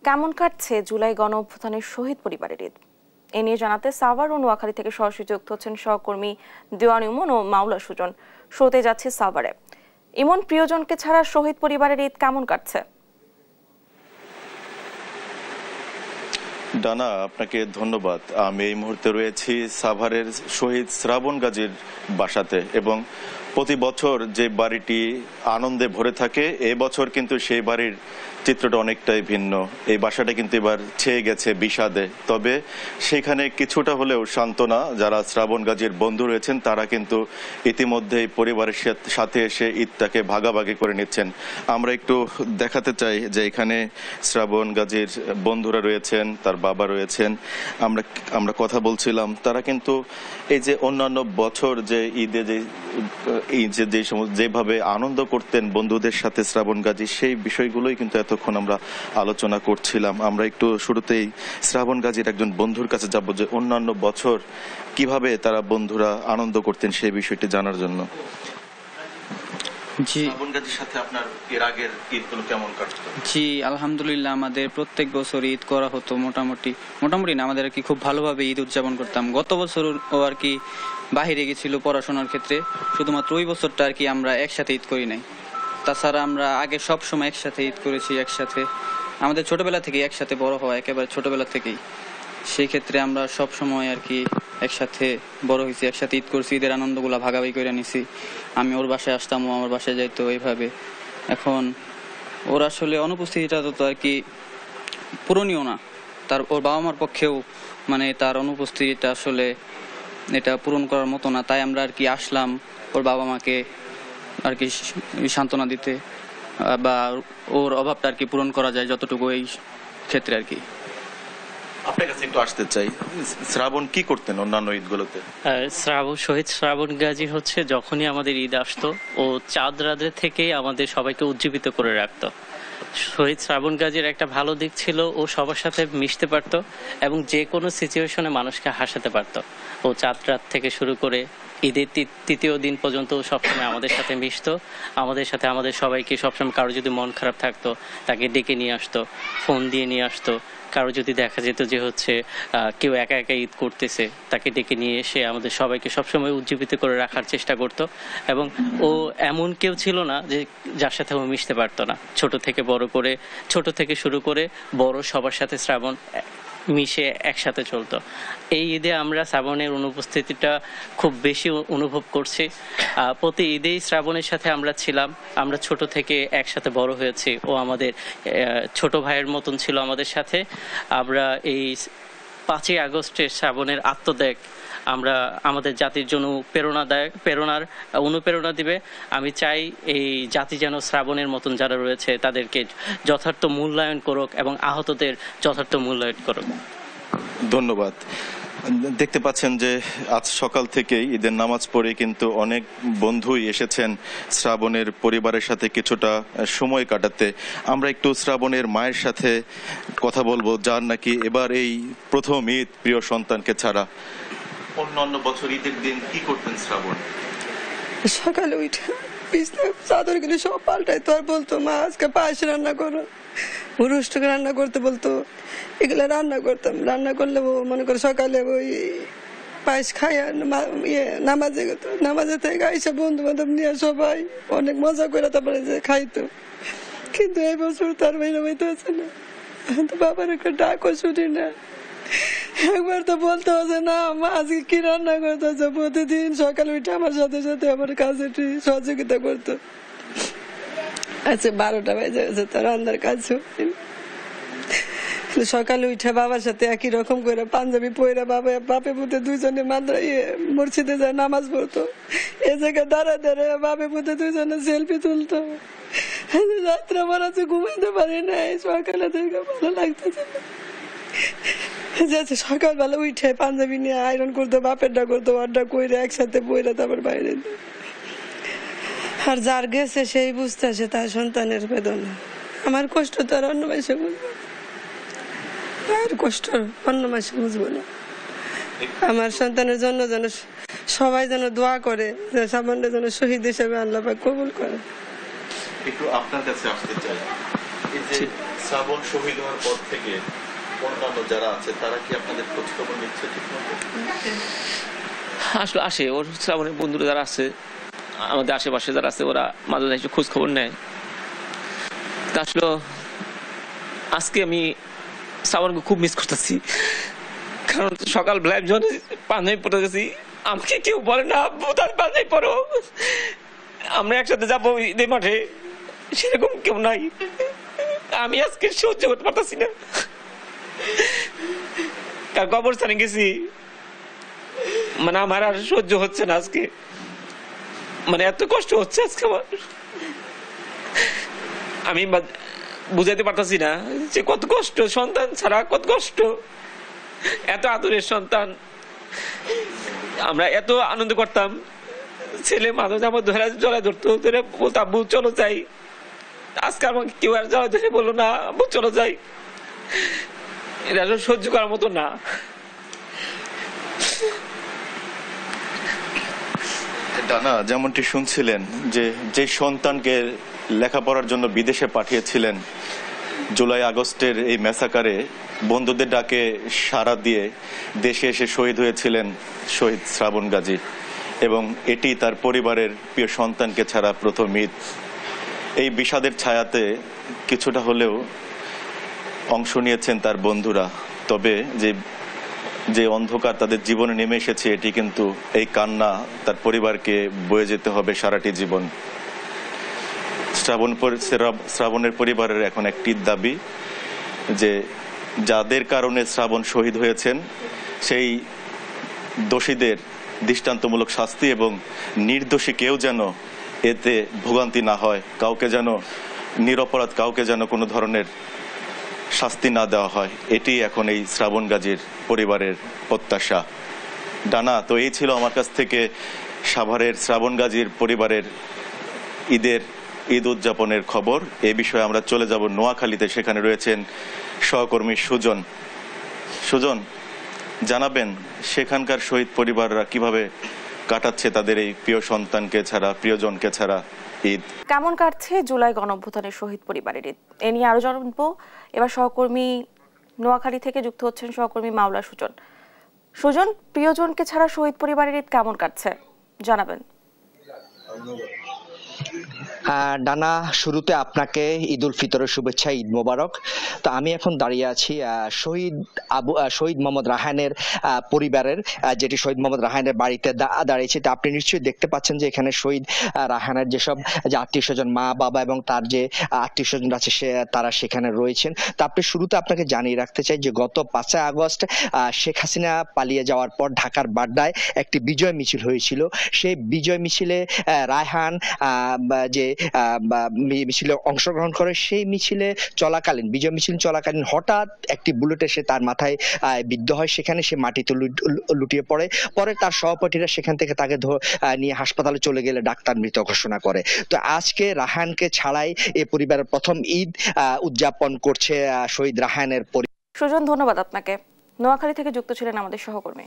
কেমন কাটছে জুলাই গণ অভ্যুত্থানের শহীদ পরিবারের ঈদ? এ নিয়ে জানাতে সাভার ও নোয়াখালী থেকে সরাসরি যুক্ত হচ্ছেন সহকর্মী দেওয়ান ইমন ও মাওলা সুজন। শুরুতে যাচ্ছে সাভারে। ইমন, প্রিয়জনকে ছাড়া শহীদ পরিবারের ঈদ কেমন কাটছে? ডানা, আপনাকে ধন্যবাদ। আমি এই মুহূর্তে রয়েছি সাভারের শহীদ শ্রাবণ গাজীর বাসাতে, এবং প্রতি বছর যে বাড়িটি আনন্দে ভরে থাকে এবছর কিন্তু সেই বাড়ির চিত্রটা অনেকটাই ভিন্ন। এই বাসাটা কিন্তু এবার ছেয়ে গেছে বিষাদে, তবে সেখানে কিছুটা হলেও সান্ত্বনা। যারা শ্রাবণ গাজীর বন্ধু রয়েছেন তারা কিন্তু ইতিমধ্যেই পরিবারের সাথে এসে ঈদটাকে ভাগাভাগি করে নিচ্ছেন। আমরা একটু দেখাতে চাই যে এখানে শ্রাবণ গাজীর বন্ধুরা রয়েছেন, তার বাবা রয়েছেন। আমরা কথা বলছিলাম, তারা কিন্তু এই যে অন্যান্য বছর যে ঈদে যেভাবে আনন্দ করতেন বন্ধুদের সাথে শ্রাবণ গাজী, সেই বিষয়গুলোই কিন্তু এতক্ষণ আমরা আলোচনা করছিলাম। আমরা একটু শুরুতেই শ্রাবণ গাজীর একজন বন্ধুর কাছে যাব, যে অন্যান্য বছর কিভাবে তারা বন্ধুরা আনন্দ করতেন সেই বিষয়টি জানার জন্য। জি, শ্রাবণ গাজীর সাথে আপনার এর আগের ঈদগুলো কেমন কাটতো? জি আলহামদুলিল্লাহ, আমাদের প্রত্যেক বছর ঈদ করা হতো। মোটামুটি না, আমাদের আর কি খুব ভালোভাবে ঈদ উদযাপন করতাম। গত বছর ও আর কি বাহিরে গেছিল পড়াশোনার ক্ষেত্রে, শুধুমাত্র ওই বছরটা আর কি আমরা একসাথে ঈদ করি নাই। তাছাড়া আমরা আগে সব সময় একসাথে ঈদ করেছি, একসাথে আমাদের ছোটবেলা থেকে একসাথে বড় হওয়া, একেবারে ছোটবেলা থেকেই। সেই ক্ষেত্রে আমরা সব সময় আর কি একসাথে বড় হয়েছি, একসাথে ঈদ করছি, ঈদের আনন্দগুলো ভাগাভাগি করে নিছি। আমি ওর বাসায় আসতাম, ও আমার বাসায় যাইতো, এইভাবে। এখন ওর আসলে অনুপস্থিতিটা তো আর কি পূরণীয় না, ওর বাবা মার পক্ষেও মানে তার অনুপস্থিতিটা আসলে এটা পূরণ করার মতো না। তাই আমরা আর কি আসলাম ওর বাবা মাকে আর কি সান্ত্বনা দিতে, বা ওর অভাবটা আর কি পূরণ করা যায় যতটুকু এই ক্ষেত্রে আর কি। আপনার কাছে একটু আসতে চাই, শ্রাবণ কি করতেন অন্যান্য ঈদগুলোতে? শহীদ শ্রাবণ গাজী হচ্ছে যখনই আমাদের ঈদ আসতো, ও চাঁদ রাতে থেকে আমাদের সবাইকে উজ্জীবিত করে রাখতো। শহীদ শ্রাবণ গাজীর একটা ভালো দিক ছিল, ও সবার সাথে মিশতে পারতো এবং যে কোনো সিচুয়েশনে মানুষকে হাসাতে পারতো। ও চাঁদ রাত থেকে শুরু করে ঈদের তৃতীয় দিন পর্যন্ত সবসময় আমাদের সাথে মিশতো, আমাদের সাথে আমাদের সবাইকে সবসময়, কারো যদি মন খারাপ থাকতো তাকে ডেকে নিয়ে আসতো, ফোন দিয়ে নিয়ে আসতো। কারো যদি দেখা যেত যে হচ্ছে কেউ একা একা ঈদ করতেছে, তাকে ডেকে নিয়ে এসে আমাদের সবাইকে সবসময় উজ্জীবিত করে রাখার চেষ্টা করতো। এবং ও এমন কেউ ছিল না যে যার সাথে ও মিশতে পারতো না। ছোট থেকে শুরু করে বড় সবার সাথে শ্রাবণ মিশে একসাথে চলতো। এই ঈদে আমরা শ্রাবণের অনুপস্থিতিটা খুব বেশি অনুভব করছি। প্রতি ঈদেই শ্রাবণের সাথে আমরা ছিলাম, আমরা ছোট থেকে একসাথে বড় হয়েছি। ও আমাদের ছোট ভাইয়ের মতন ছিল আমাদের সাথে। আমরা এই 5ই আগস্টের শ্রাবণের আত্মত্যাগ আমরা আমাদের জাতির জন্য অনুপ্রেরণা দিবে। আমি চাই এই জাতি যেন শ্রাবণের মতন যারা রয়েছে তাদেরকে যথার্থ মূল্যায়ন করুক এবং আহতদের যথার্থ মূল্যায়ন করুক। ধন্যবাদ। দেখতে পাচ্ছেন যে আজ সকাল থেকেই ঈদের নামাজ পড়ে কিন্তু অনেক বন্ধুই এসেছেন শ্রাবণের পরিবারের সাথে কিছুটা সময় কাটাতে। আমরা একটু শ্রাবণের মায়ের সাথে কথা বলবো, যার নাকি এবার এই প্রথম ঈদ প্রিয় সন্তানকে ছাড়া। অন্যান্য বছর ঈদের দিন কি করতেন শ্রাবণ? সকালে উঠে চাদর গুলি সব পাল্টাইতো, আর বলতো মা আজকে পায়েস রান্না করো, রুষ্টকে রান্না করতে বলতো। এগুলো রান্না করতাম, রান্না করলে ও মনে করে সকালে ওই পায়েস খাইয়া নামাজে যেত, নামাজে থেকে আইসা বন্ধু বান্ধব নিয়ে সবাই অনেক মজা করে তারপরে যে খাইতো। কিন্তু এই বছর তার বাইরে হইতে হচ্ছে না, তো বাবার একটা ডাকও শুনি না। একবার তো বলতে হচ্ছে না মা আজকে কি রান্না করতে হচ্ছে। প্রতিদিন সকালে উঠে আমার সাথে সাথে আমার কাজে সহযোগিতা করতো। আচ্ছা 12টা বেজে গেছে, তার রান্নার কাজ সকালে উঠে বাবার সাথে একই রকম করে পাঞ্জাবি পরে বাপে পুতে দুইজনে মসজিদে যায় নামাজ পড়তো। এ জায়গায় দাঁড়ায় বাপে পুতে দুইজনে সেলফি তুলতো। রাত্রে আমার আছে ঘুমাইতে পারি নাই, সকালে থেকে ভালো লাগতেছে না। সকালবেলা উঠে পাঞ্জাবি নিয়ে আয়রন করতো, বাপেরটা করতো, ওরটা করে একসাথে পরে তারপর বাইরে। আর যার গেছে সেই বুঝতেছে তার সন্তানের বেদনা। আমার কষ্ট তো আর অন্য মাসে বুঝবো, আর কষ্ট অন্য মাসে বুঝবো না। আমার সন্তানের জন্য যেন সবাই যেন দোয়া করে, যে সামান্য যেন শহীদ হিসেবে আল্লাহ পাক কবুল করে। একটু আপনার কাছে আসতে চাই, এই যে শ্রাবণ শহীদ হওয়ার পর থেকে অন্যান্য যারা আছে তারা কি আপনাদের খোঁজ খবর নিচ্ছে ঠিক মতো? আসলে আসে, ওর শ্রাবণের বন্ধুরা যারা আছে আমাদের আশেপাশে যারা আছে ওরা মাঝে মাঝে একটু খোঁজ খবর নেয়। তা আসলে আজকে আমি শ্রাবণকে খুব মিস করতেছি, কারণ সকাল বেলায় যখন পাঞ্জাবি পরে গেছি আমাকে কেউ বলে না তার পাঞ্জাবি পরো, আমরা একসাথে যাবো ঈদের মাঠে, সেরকম কেউ নাই। আমি আজকে সহ্য করতে পারতেছি না, তার কবরস্থানে গেছি, মানে আমার আর সহ্য হচ্ছে না আজকে, মানে এত কষ্ট হচ্ছে আজকে আমার, আমি বুঝাইতে পারতাছি না যে কত কষ্ট, সন্তান ছাড়া কত কষ্ট, এত আদরের সন্তান, আমরা এত আনন্দ করতাম, ছেলে মানুষ আমার ধরে জড়ায় ধরতো, ধরে বলতাম আব্বু চলো যাই, আজকে আমাকে কেউ আর জড়ায় ধরে বললো না আব্বু চলো যাই, এটা সহ্য করার মতো না। ডানা, যেমনটি শুনছিলেন যে সন্তানকে লেখাপড়ার জন্য বিদেশে পাঠিয়েছিলেন, জুলাই আগস্টের এই ম্যাসাকারে বন্ধুদের ডাকে সাড়া দিয়ে দেশে এসে শহীদ হয়েছিলেন শহীদ শ্রাবণ গাজী, এবং এটি তার পরিবারের প্রিয় সন্তানকে ছাড়া প্রথম ঈদ। এই বিষাদের ছায়াতে কিছুটা হলেও অংশ নিয়েছেন তার বন্ধুরা, তবে যে অন্ধকার তাদের জীবনে নেমে এসেছে এটি কিন্তু এই কান্না তার পরিবারকে বয়ে যেতে হবে সারাটি জীবন। শ্রাবণের পরিবারের এখন একটি দাবি যে যাদের কারণে শ্রাবণ শহীদ হয়েছেন সেই দোষীদের দৃষ্টান্তমূলক শাস্তি এবং নির্দোষী কেউ যেন এতে ভোগান্তি না হয়, কাউকে যেন নিরপরাধ কাউকে যেন কোনো ধরনের শাস্তি না দেওয়া হয়, এটি এখন এই শ্রাবণ গাজীর পরিবারের প্রত্যাশা। ডানা, তো এই ছিল আমার কাছ থেকে সাভারের শ্রাবণ গাজীর পরিবারের ঈদ উদযাপনের খবর। এই বিষয়ে আমরা চলে যাব নোয়াখালীতে, সেখানে রয়েছেন সহকর্মী সুজন, জানাবেন সেখানকার শহীদ পরিবাররা কিভাবে কাটাচ্ছে তাদের এই প্রিয় সন্তানকে ছাড়া, প্রিয়জনকে ছাড়া ঈদ। কেমন কাটছে জুলাই গণঅভ্যুত্থানের শহীদ পরিবারের ঈদ, এ নিয়ে আরো জানবো। এবার সহকর্মী নোয়াখালী থেকে যুক্ত হচ্ছেন সহকর্মী মাওলা সুজন, প্রিয়জনকে ছাড়া শহীদ পরিবারের ঈদ কেমন কাটছে জানাবেন। ডানা, শুরুতে আপনাকে ঈদ উল ফিতরের শুভেচ্ছা, ঈদ মোবারক। তো আমি এখন দাঁড়িয়ে আছি শহীদ মোহাম্মদ রায়হানের পরিবারের, যেটি শহীদ মোহাম্মদ রায়হানের বাড়িতে দাঁড়িয়েছি। তো আপনি নিশ্চয়ই দেখতে পাচ্ছেন যে এখানে শহীদ রায়হানের যেসব আত্মীয় স্বজন, মা বাবা এবং তার যে আত্মীয় স্বজন আছে তারা সেখানে রয়েছেন। তো শুরুতে আপনাকে জানিয়ে রাখতে চাই যে গত ৫ আগস্ট শেখ হাসিনা পালিয়ে যাওয়ার পর ঢাকার বাড্ডায় একটি বিজয় মিছিল হয়েছিল। সেই বিজয় মিছিলে রায়হান যে মিছিলে অংশগ্রহণ করে, সেই বিজয় মিছিল চলাকালীন হঠাৎ একটি বুলেট এসে তার মাথায় বিদ্ধ হয়, সেখানে সে মাটিতে লুটিয়ে পড়ে। পরে তার সহপাঠীরা সেখান থেকে তাকে নিয়ে হাসপাতালে চলে গেলে ডাক্তার মৃত ঘোষণা করে। তো আজকে রায়হানকে ছাড়াই এই পরিবারের প্রথম ঈদ উদযাপন করছে শহীদ রায়হানের পরিবার। সুজন, ধন্যবাদ আপনাকে। নোয়াখালী থেকে যুক্ত ছিলেন আমাদের সহকর্মী।